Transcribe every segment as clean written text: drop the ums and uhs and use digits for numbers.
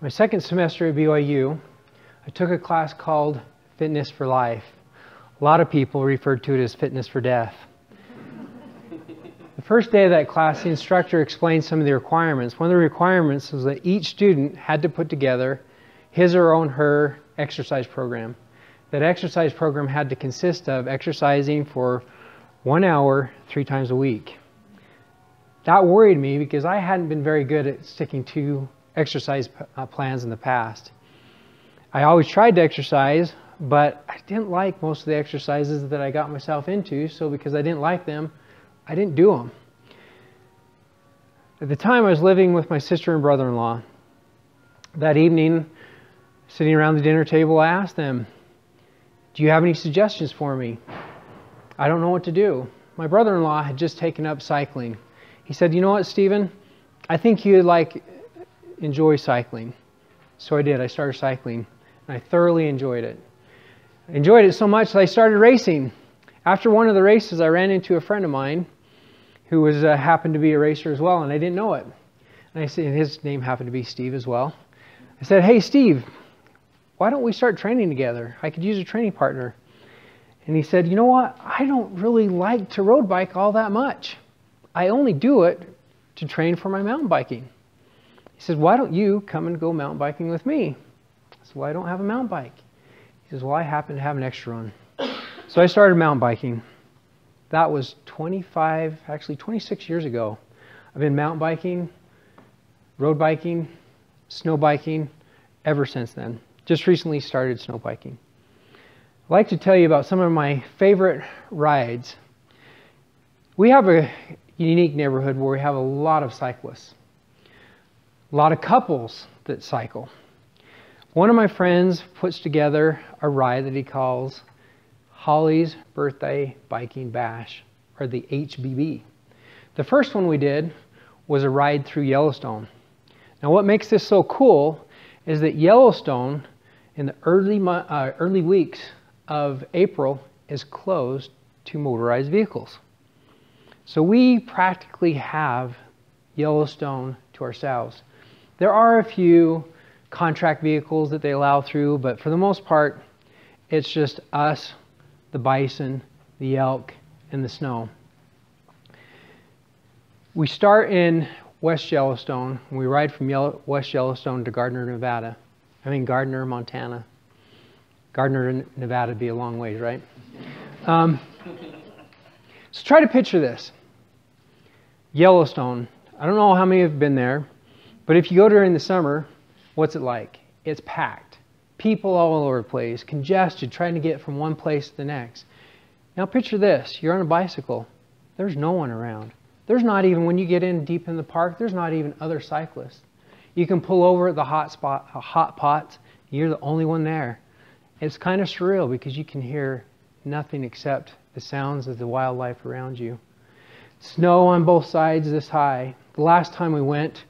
My second semester at BYU, I took a class called Fitness for Life. A lot of people referred to it as Fitness for Death. The first day of that class, the instructor explained some of the requirements. One of the requirements was that each student had to put together his or her exercise program. That exercise program had to consist of exercising for 1 hour, 3 times a week. That worried me because I hadn't been very good at sticking to exercise plans in the past. I always tried to exercise, but I didn't like most of the exercises that I got myself into, so because I didn't like them, I didn't do them. At the time, I was living with my sister and brother-in-law. That evening, sitting around the dinner table, I asked them, "Do you have any suggestions for me? I don't know what to do." My brother-in-law had just taken up cycling. He said, "You know what, Stephen? I think you'd enjoy cycling." So I did. I started cycling, and I thoroughly enjoyed it. I enjoyed it so much that I started racing. After one of the races, I ran into a friend of mine who was happened to be a racer as well, and I didn't know it. And I said, his name happened to be Steve as well. I said, "Hey, Steve, why don't we start training together? I could use a training partner." And he said, "You know what? I don't really like to road bike all that much. I only do it to train for my mountain biking." He says, "Why don't you come and go mountain biking with me?" I said, "Well, I don't have a mountain bike." He says, "Well, I happen to have an extra one." So I started mountain biking. That was 26 years ago. I've been mountain biking, road biking, snow biking ever since then. Just recently started snow biking. I'd like to tell you about some of my favorite rides. We have a unique neighborhood where we have a lot of cyclists. A lot of couples that cycle. One of my friends puts together a ride that he calls Holly's Birthday Biking Bash, or the HBB. The first one we did was a ride through Yellowstone. Now what makes this so cool is that Yellowstone in the early weeks of April is closed to motorized vehicles. So we practically have Yellowstone to ourselves. There are a few contract vehicles that they allow through, but for the most part, it's just us, the bison, the elk, and the snow. We start in West Yellowstone, and we ride from West Yellowstone to Gardner, Montana. Gardner, Nevada would be a long ways, right? So try to picture this. Yellowstone. I don't know how many have been there, but if you go during the summer, what's it like? It's packed. People all over the place, congested, trying to get from one place to the next. Now picture this. You're on a bicycle. There's no one around. There's not even, when you get in deep in the park, there's not even other cyclists. You can pull over at the hot pots. You're the only one there. It's kind of surreal because you can hear nothing except the sounds of the wildlife around you. Snow on both sides this high. The last time we went,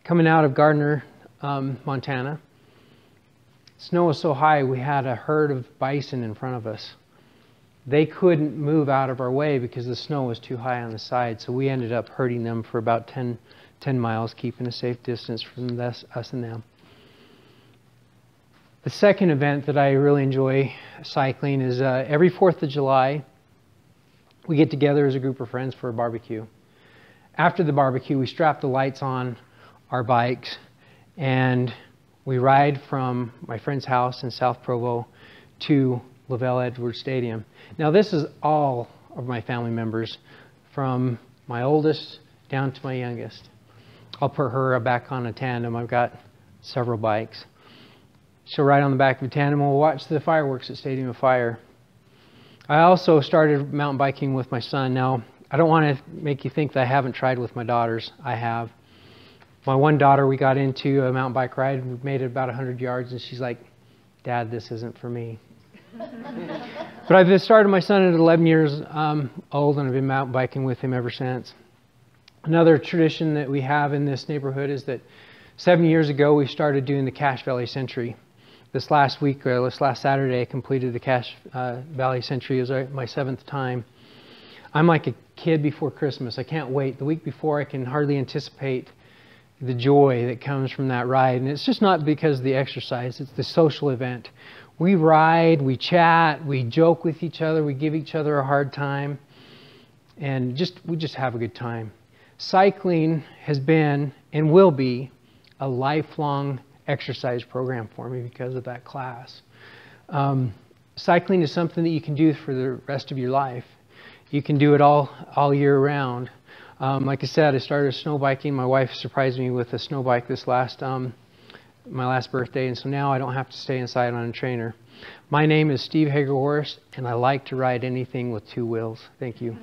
coming out of Gardner, Montana, snow was so high we had a herd of bison in front of us. They couldn't move out of our way because the snow was too high on the side, so we ended up herding them for about 10 miles, keeping a safe distance from us and them. The second event that I really enjoy cycling is every 4th of July, we get together as a group of friends for a barbecue. After the barbecue, we strap the lights on our bikes and we ride from my friend's house in South Provo to LaVell Edwards Stadium. Now this is all of my family members, from my oldest down to my youngest. I'll put her back on a tandem. I've got several bikes. She'll ride on the back of a tandem and we'll watch the fireworks at Stadium of Fire. I also started mountain biking with my son. Now, I don't want to make you think that I haven't tried with my daughters. I have. My one daughter, we got into a mountain bike ride. We made it about 100 yards and she's like, "Dad, this isn't for me." But I've started my son at 11 years old and I've been mountain biking with him ever since. Another tradition that we have in this neighborhood is that 7 years ago we started doing the Cache Valley Century. This last Saturday, I completed the Cache Valley Century. It was my 7th time. I'm like a kid before Christmas. I can't wait. The week before, I can hardly anticipate the joy that comes from that ride. And it's just not because of the exercise, it's the social event. We ride, we chat, we joke with each other, we give each other a hard time, and we just have a good time. Cycling has been and will be a lifelong exercise program for me because of that class. Cycling is something that you can do for the rest of your life. You can do it all year round. Like I said, I started snow biking. My wife surprised me with a snow bike this my last birthday, and so now I don't have to stay inside on a trainer. My name is Steve Hagerhorst, and I like to ride anything with two wheels. Thank you.